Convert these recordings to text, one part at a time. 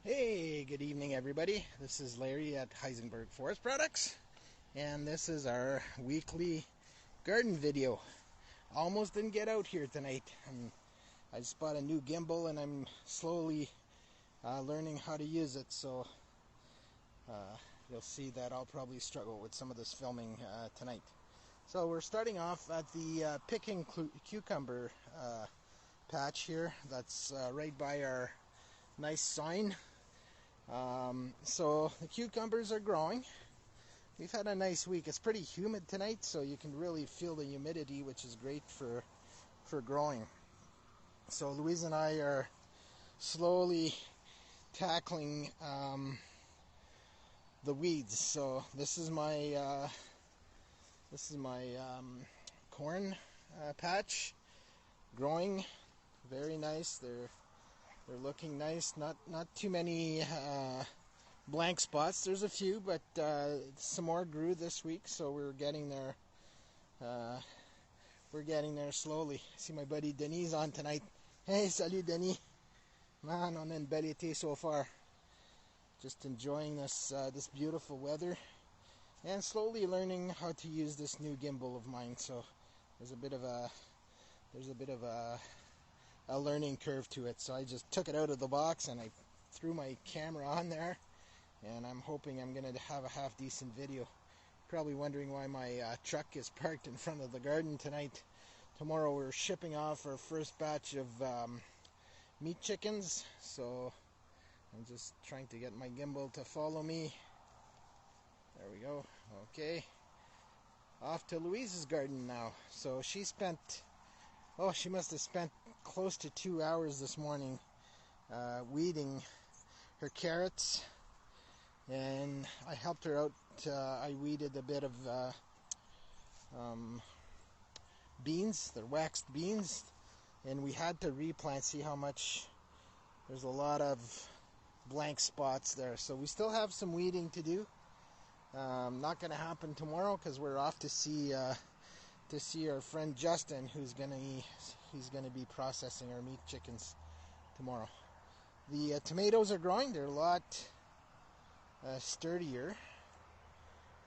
Hey, good evening, everybody. This is Larry at Heisenberg Forest Products, and this is our weekly garden video. Almost didn't get out here tonight. I just bought a new gimbal, and I'm slowly learning how to use it, so you'll see that I'll probably struggle with some of this filming tonight. So we're starting off at the picking cucumber patch here. That's right by our nice sign. So the cucumbers are growing. We've had a nice week. It's pretty humid tonight, so you can really feel the humidity, which is great for growing. So Louise and I are slowly tackling the weeds. So this is my corn patch, growing very nice. They're looking nice. Not too many blank spots. There's a few, but some more grew this week, so we're getting there. We're getting there slowly. I see my buddy Denis on tonight. Hey, salut Denis. Man, on a bel été so far. Just enjoying this beautiful weather, and slowly learning how to use this new gimbal of mine. So there's a bit of a learning curve to it. So I just took it out of the box and I threw my camera on there, and I'm hoping I'm going to have a half decent video. Probably wondering why my truck is parked in front of the garden tonight. Tomorrow we're shipping off our first batch of meat chickens, so I'm just trying to get my gimbal to follow me. There we go. Okay, off to Louise's garden now. So she must have spent close to 2 hours this morning weeding her carrots, and I helped her out. I weeded a bit of beans. They're waxed beans, and we had to replant. See how much? There's a lot of blank spots there, so we still have some weeding to do. Not going to happen tomorrow because we're off to see our friend Justin, he's going to be processing our meat chickens tomorrow. The tomatoes are growing. They're a lot sturdier.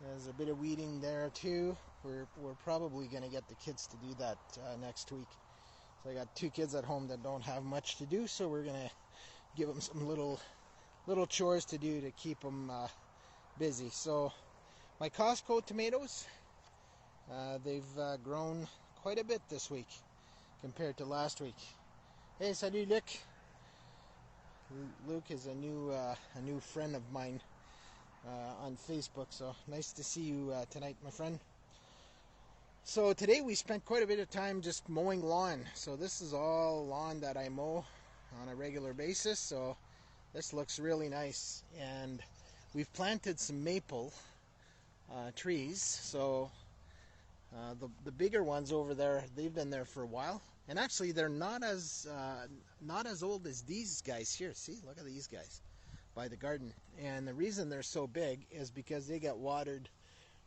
There's a bit of weeding there too. We're probably going to get the kids to do that next week. So I got 2 kids at home that don't have much to do, so we're going to give them some little chores to do to keep them busy. So my Costco tomatoes, they've grown quite a bit this week compared to last week. Hey, salut Luc. Luke is a new friend of mine on Facebook, so nice to see you tonight, my friend. So today we spent quite a bit of time just mowing lawn. So this is all lawn that I mow on a regular basis, so this looks really nice. And we've planted some maple trees, so the bigger ones over there, they've been there for a while, and actually they're not as old as these guys here. See, look at these guys by the garden, and the reason they're so big is because they get watered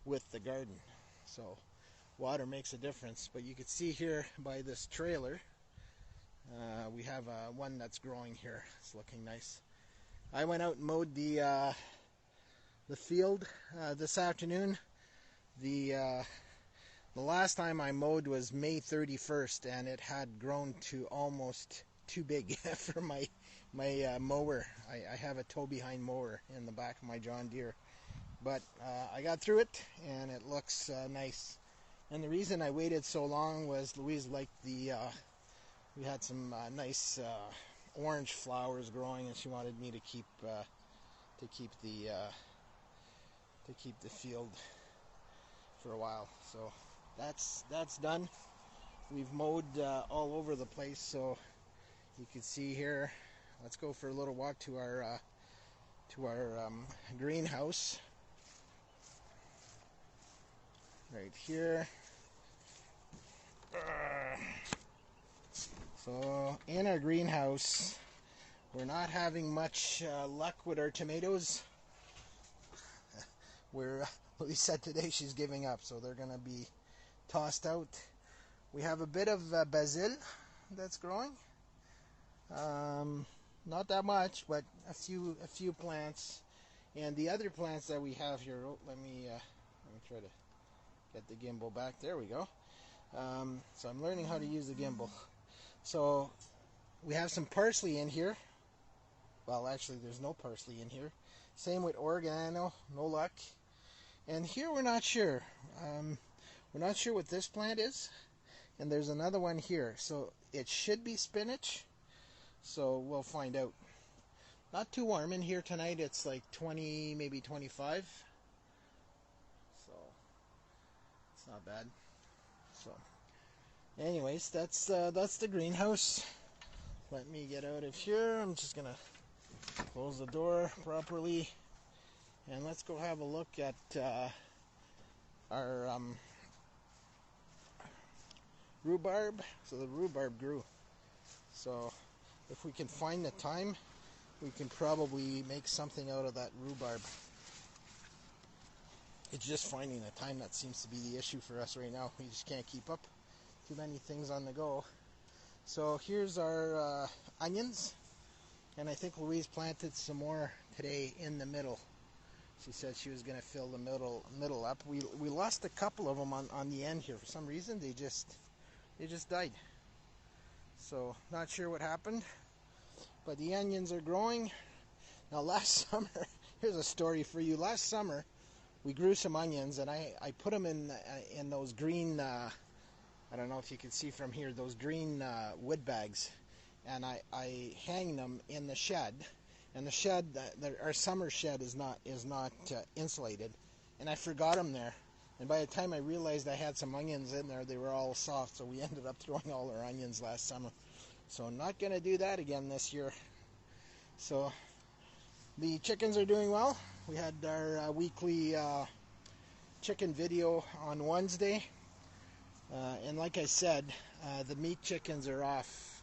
with the garden. So water makes a difference. But you can see here by this trailer, we have one that's growing here. It's looking nice. I went out and mowed the field this afternoon. The last time I mowed was May 31st, and it had grown to almost too big for my mower. I have a tow-behind mower in the back of my John Deere. But I got through it, and it looks nice. And the reason I waited so long was Louise liked we had some nice orange flowers growing, and she wanted me to keep the field for a while. So that's done. We've mowed all over the place, so you can see here. Let's go for a little walk to our greenhouse right here. So in our greenhouse, we're not having much luck with our tomatoes. Louise said today she's giving up, so they're going to be tossed out. We have a bit of basil that's growing. not that much, but a few plants. And the other plants that we have here, let me try to get the gimbal back. There we go. So I'm learning how to use the gimbal. So we have some parsley in here. Well, actually, there's no parsley in here. Same with oregano, no luck. And here we're not sure. We're not sure what this plant is. And there's another one here. So it should be spinach. So we'll find out. Not too warm in here tonight. It's like 20, maybe 25. So it's not bad. So anyways, that's the greenhouse. Let me get out of here. I'm just gonna close the door properly, and let's go have a look at our rhubarb. So the rhubarb grew. So if we can find the time, we can probably make something out of that rhubarb. It's just finding the time that seems to be the issue for us right now. We just can't keep up. Too many things on the go. So here's our onions. And I think Louise planted some more today in the middle. She said she was going to fill the middle up. We lost a couple of them on the end here. For some reason, they just died. So not sure what happened. But the onions are growing. Now last summer, here's a story for you. Last summer, we grew some onions, and I put them in those green, I don't know if you can see from here, those green wood bags. And I hang them in the shed. And the shed, our summer shed is not insulated. And I forgot them there. And by the time I realized I had some onions in there, they were all soft. So we ended up throwing all our onions last summer. So I'm not going to do that again this year. So the chickens are doing well. We had our weekly chicken video on Wednesday. And like I said, the meat chickens are off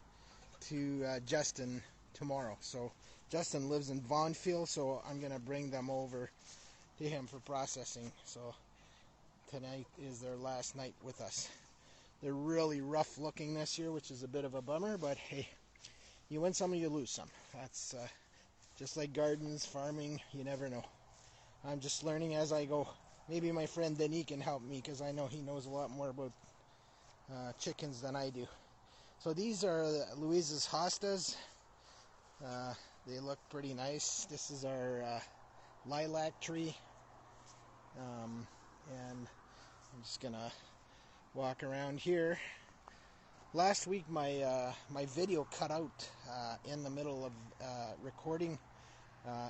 to Justin tomorrow. So Justin lives in Vaughnfield, so I'm going to bring them over to him for processing. So tonight is their last night with us. They're really rough looking this year, which is a bit of a bummer, but hey, you win some and you lose some. That's just like gardens, farming, you never know. I'm just learning as I go. Maybe my friend Denis can help me, because I know he knows a lot more about chickens than I do. So these are Louise's hostas. They look pretty nice. This is our lilac tree. And I'm just gonna walk around here. Last week my video cut out in the middle of recording,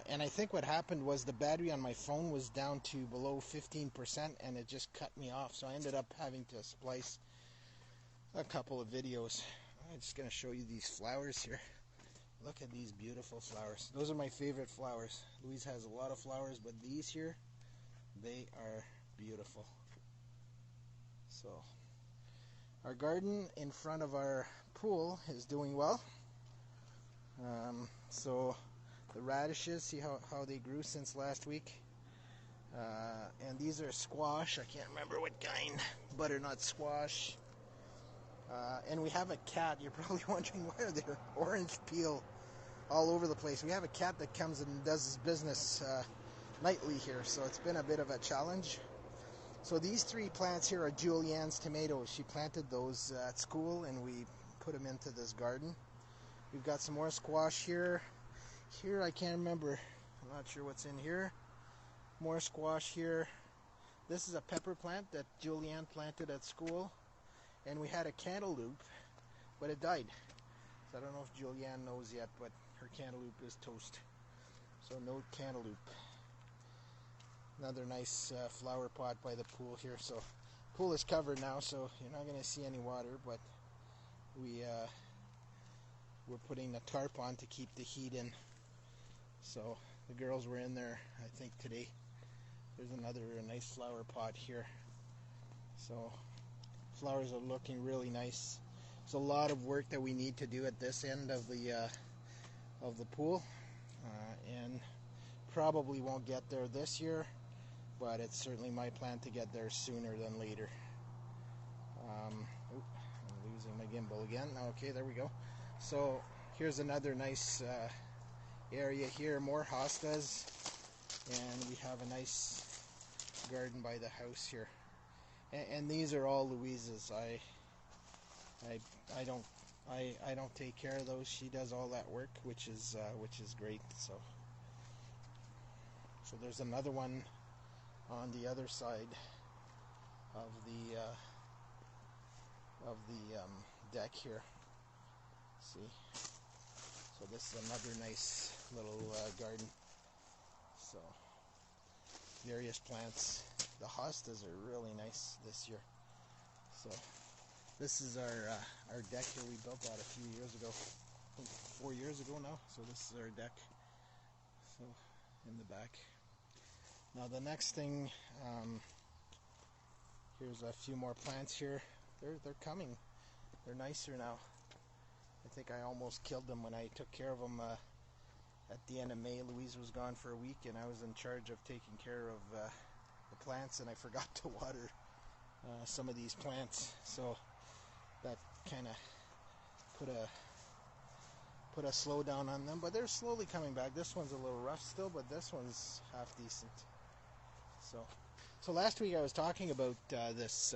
and I think what happened was the battery on my phone was down to below 15%, and it just cut me off. So I ended up having to splice a couple of videos. I'm just going to show you these flowers here. Look at these beautiful flowers. Those are my favorite flowers. Louise has a lot of flowers, but these here, they are beautiful. So our garden in front of our pool is doing well. So the radishes, see how they grew since last week. And these are squash. I can't remember what kind. Butternut squash. And we have a cat. You're probably wondering why are there orange peel all over the place. We have a cat that comes and does his business nightly here, so it's been a bit of a challenge. So these three plants here are Julianne's tomatoes. She planted those at school, and we put them into this garden. We've got some more squash here. Here I can't remember. I'm not sure what's in here. More squash here. This is a pepper plant that Julianne planted at school. And we had a cantaloupe, but it died. So I don't know if Julianne knows yet, but her cantaloupe is toast. So no cantaloupe. Another nice flower pot by the pool here. So pool is covered now, so you're not going to see any water, but we're putting the tarp on to keep the heat in. So the girls were in there, I think, today. There's another nice flower pot here. So flowers are looking really nice. There's a lot of work that we need to do at this end of the pool, and probably won't get there this year, but it's certainly my plan to get there sooner than later. I'm losing my gimbal again. Okay, there we go. So here's another nice area here, more hostas, and we have a nice garden by the house here. And these are all Louise's. I don't take care of those. She does all that work, which is great. So there's another one on the other side of the deck here. See, so this is another nice little garden. So various plants. The hostas are really nice this year. So this is our deck here. We built that a few years ago, I think 4 years ago now. So this is our deck. So in the back. Now the next thing, here's a few more plants here. They're coming. They're nicer now. I think I almost killed them when I took care of them at the end of May. Louise was gone for a week, and I was in charge of taking care of the plants, and I forgot to water some of these plants. So that kind of put a slowdown on them, but they're slowly coming back. This one's a little rough still, but this one's half decent. So last week I was talking about this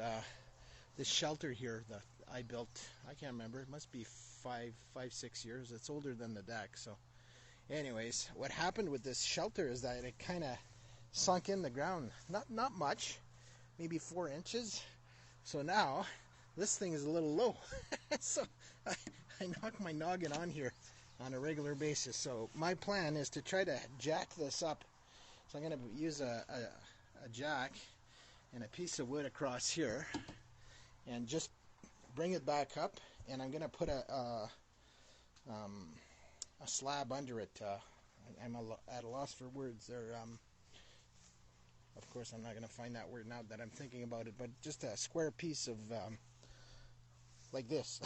shelter here that I built. I can't remember. It must be 5-6 years. It's older than the deck. So, anyways, what happened with this shelter is that it kind of sunk in the ground. Not much, maybe 4 inches. So now this thing is a little low. So I knock my noggin on here on a regular basis. So my plan is to try to jack this up. So I'm going to use a jack and a piece of wood across here and just bring it back up, and I'm going to put a slab under it. I'm at a loss for words there. Of course I'm not going to find that word now that I'm thinking about it, but just a square piece of like this.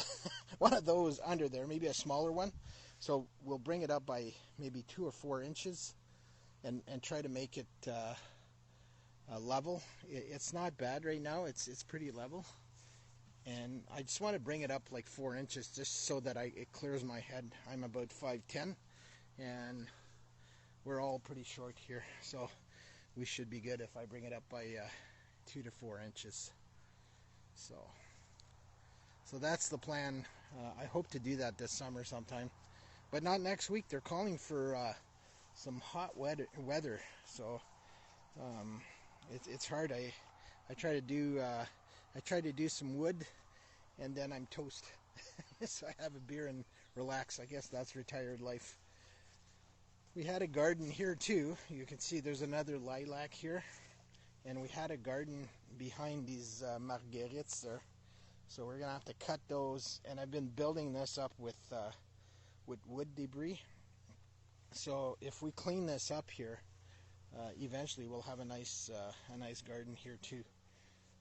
One of those under there, maybe a smaller one. So we'll bring it up by maybe 2 or 4 inches and try to make it level. It's not bad right now. It's pretty level, and I just want to bring it up like 4 inches just so that it clears my head. I'm about 5'10", and we're all pretty short here, so we should be good if I bring it up by 2 to 4 inches. So that's the plan. I hope to do that this summer sometime, but not next week. They're calling for some hot weather, so it's hard. I try to do some wood, and then I'm toast. So I have a beer and relax. I guess that's retired life. We had a garden here too. You can see there's another lilac here, and we had a garden behind these marguerites there. So we're gonna have to cut those, and I've been building this up with wood debris. So if we clean this up here, eventually we'll have a nice garden here too.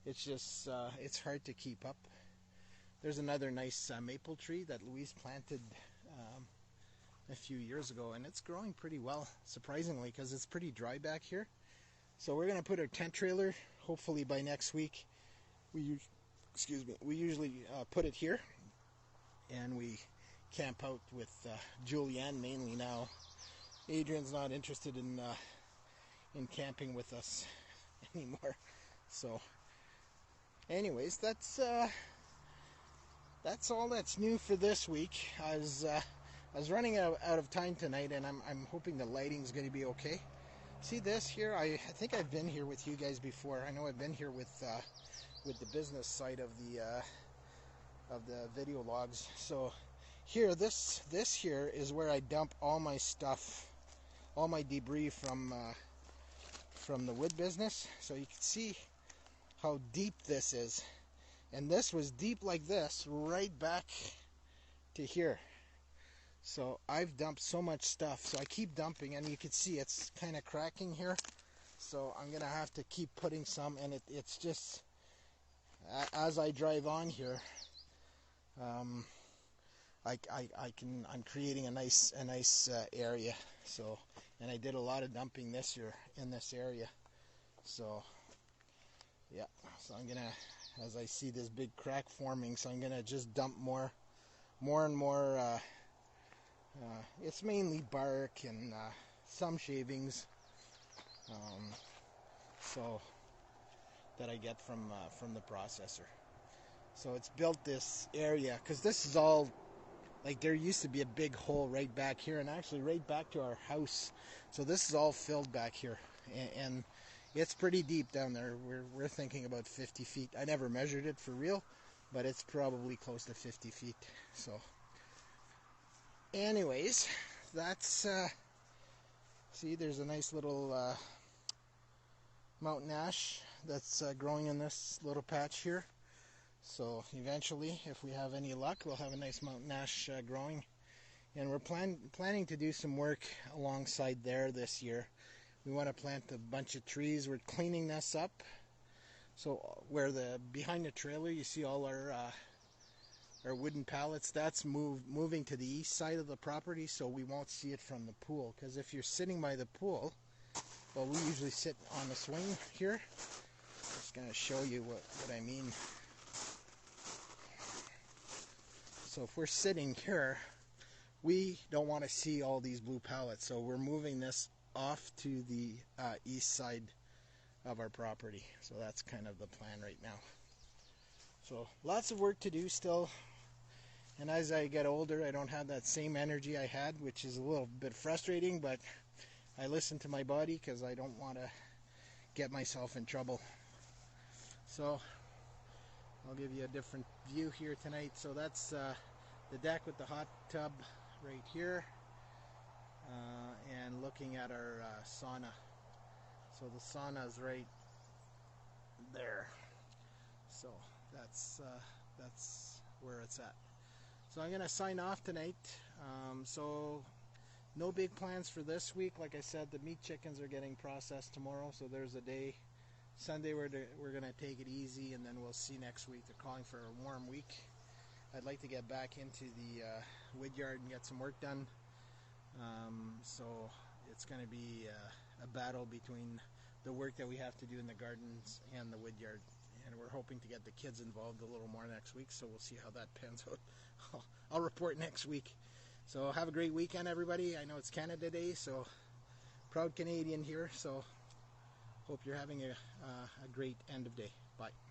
It's just it's hard to keep up. There's another nice maple tree that Louise planted a few years ago, and it's growing pretty well, surprisingly, because it's pretty dry back here. So we're gonna put our tent trailer, hopefully by next week. We usually put it here, and we camp out with Julianne mainly now. Adrian's not interested in camping with us anymore. So anyways, that's all that's new for this week. I was running out of time tonight, and I'm hoping the lighting's going to be okay. See this here? I think I've been here with you guys before. I know I've been here with the business side of the video logs. So here, this here is where I dump all my stuff, all my debris from the wood business. So you can see how deep this is, and this was deep like this right back to here. So I've dumped so much stuff, so I keep dumping, and you can see it's kind of cracking here. So I'm gonna have to keep putting some, and it's just as I drive on here, I'm creating a nice area. So, and I did a lot of dumping this year in this area. So yeah, so I'm gonna, as I see this big crack forming, so I'm gonna just dump more and more It's mainly bark and some shavings, um, so that I get from the processor. So it's built this area because this is all like there used to be a big hole right back here, and actually right back to our house. So this is all filled back here, and it's pretty deep down there. We're thinking about 50 feet. I never measured it for real, but it's probably close to 50 feet. So, anyways, that's see, there's a nice little mountain ash that's growing in this little patch here. So eventually, if we have any luck, we'll have a nice mountain ash growing. And we're planning to do some work alongside there this year. We want to plant a bunch of trees. We're cleaning this up. So where behind the trailer, you see all our wooden pallets. That's moving to the east side of the property, so we won't see it from the pool. Because if you're sitting by the pool, well, we usually sit on the swing here. Just going to show you what I mean. So if we're sitting here, we don't want to see all these blue pallets. So we're moving this off to the east side of our property. So that's kind of the plan right now. So lots of work to do still. And as I get older, I don't have that same energy I had, which is a little bit frustrating, but I listen to my body because I don't want to get myself in trouble. So I'll give you a different view here tonight. So that's the deck with the hot tub right here, and looking at our sauna. So the sauna is right there. So that's where it's at. So I'm gonna sign off tonight. So no big plans for this week. Like I said, the meat chickens are getting processed tomorrow, so there's a day. Sunday we're gonna take it easy, and then we'll see next week. They're calling for a warm week. I'd like to get back into the wood yard and get some work done. So it's going to be a battle between the work that we have to do in the gardens and the wood yard. And we're hoping to get the kids involved a little more next week, so we'll see how that pans out. I'll report next week. So have a great weekend, everybody. I know it's Canada Day, so proud Canadian here. So hope you're having a great end of day. Bye.